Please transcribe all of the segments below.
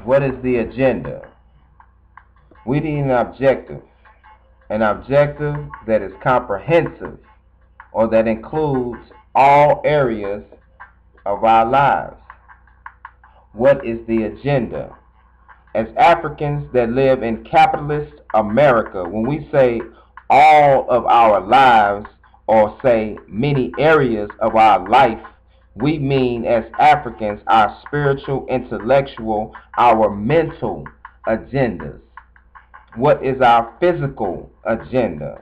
What is the agenda? We need an objective that is comprehensive or that includes all areas of our lives. What is the agenda? As Africans that live in capitalist America, when we say all of our lives or say many areas of our life, we mean as Africans our spiritual, intellectual, our mental agendas. What is our physical agenda?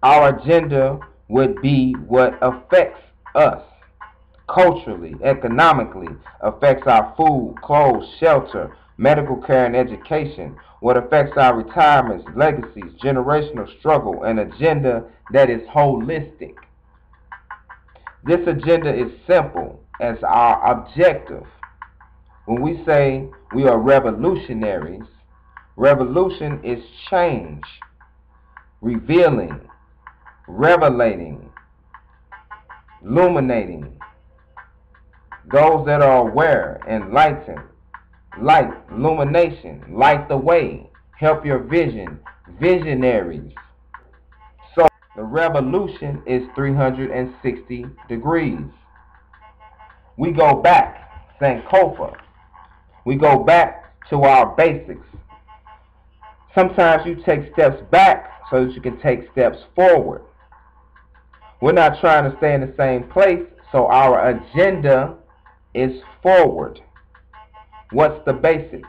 Our agenda would be what affects us culturally, economically, affects our food, clothes, shelter, medical care, and education, what affects our retirements, legacies, generational struggle, an agenda that is holistic. This agenda is simple as our objective. When we say we are revolutionaries, revolution is change, revealing, revelating, illuminating. Those that are aware, enlightened, light, illumination, light the way, help your vision, visionaries. So the revolution is 360 degrees. We go back, Sankofa. We go back to our basics. Sometimes you take steps back so that you can take steps forward. We're not trying to stay in the same place, so our agenda is forward. What's the basics?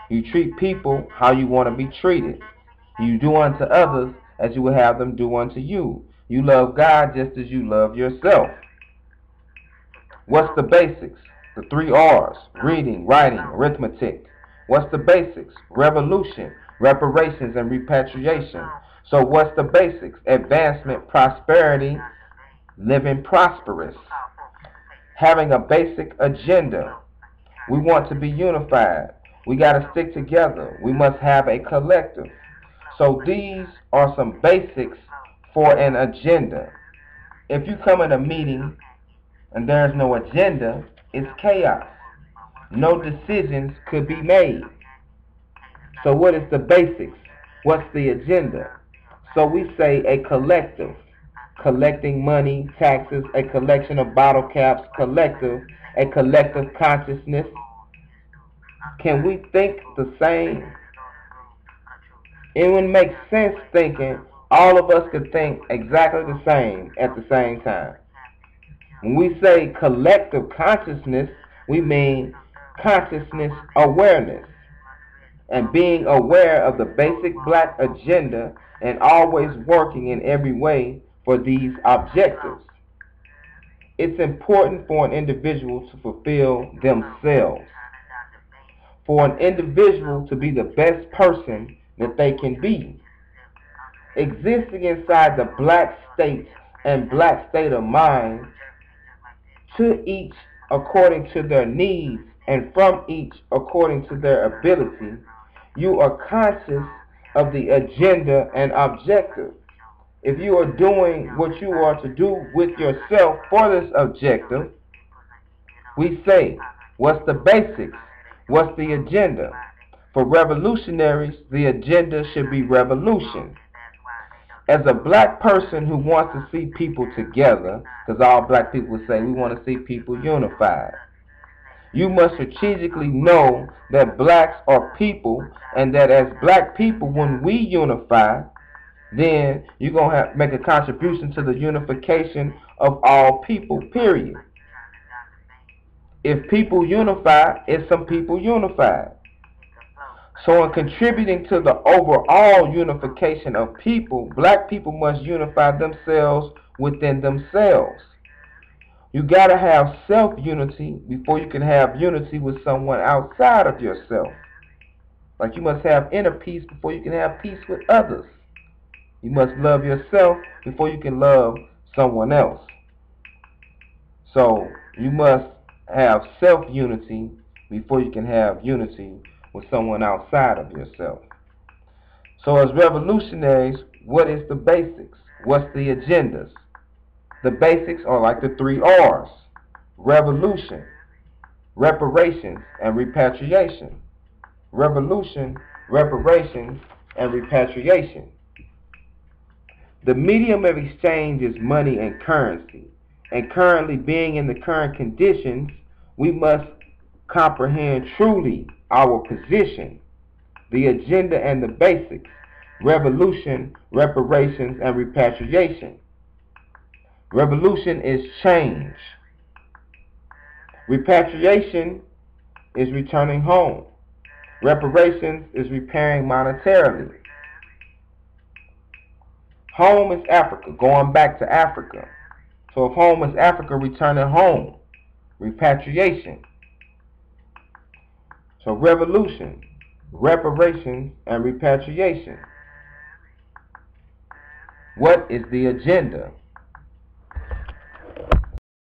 You treat people how you want to be treated. You do unto others as you would have them do unto you. You love God just as you love yourself. What's the basics? The 3 R's: reading, writing, arithmetic. What's the basics? Revolution, reparations, and repatriation. So what's the basics? Advancement, prosperity, living prosperous. Having a basic agenda. We want to be unified. We got to stick together. We must have a collective. So these are some basics for an agenda. If you come in a meeting and there's no agenda, it's chaos. No decisions could be made. So what is the basics? What's the agenda? So we say a collective. Collecting money, taxes, a collection of bottle caps, collective, a collective consciousness. Can we think the same? It would make sense thinking all of us could think exactly the same at the same time. When we say collective consciousness, we mean consciousness awareness and being aware of the basic black agenda and always working in every way for these objectives. It's important for an individual to fulfill themselves, for an individual to be the best person that they can be. Existing inside the black state and black state of mind, to each according to their needs and from each according to their ability, you are conscious of the agenda and objective. If you are doing what you are to do with yourself for this objective, we say, what's the basics? What's the agenda? For revolutionaries, the agenda should be revolution. As a black person who wants to see people together, because all black people say we want to see people unified, you must strategically know that blacks are people, and that as black people, when we unify, then you're going to have to make a contribution to the unification of all people, period. If people unify, it's some people unified. So in contributing to the overall unification of people, black people must unify themselves within themselves. You got to have self-unity before you can have unity with someone outside of yourself. Like you must have inner peace before you can have peace with others. You must love yourself before you can love someone else. So you must have self-unity before you can have unity with someone outside of yourself. So as revolutionaries, what is the basics? What's the agendas? The basics are like the 3 R's: revolution, reparations, and repatriation. revolution, reparations, and repatriation. The medium of exchange is money and currency, and currently being in the current conditions, we must comprehend truly our position, the agenda and the basics, revolution, reparations, and repatriation. Revolution is change. Repatriation is returning home. Reparations is repairing monetarily. Home is Africa, going back to Africa. So if home is Africa, returning home. Repatriation. So revolution, reparations, and repatriation. What is the agenda?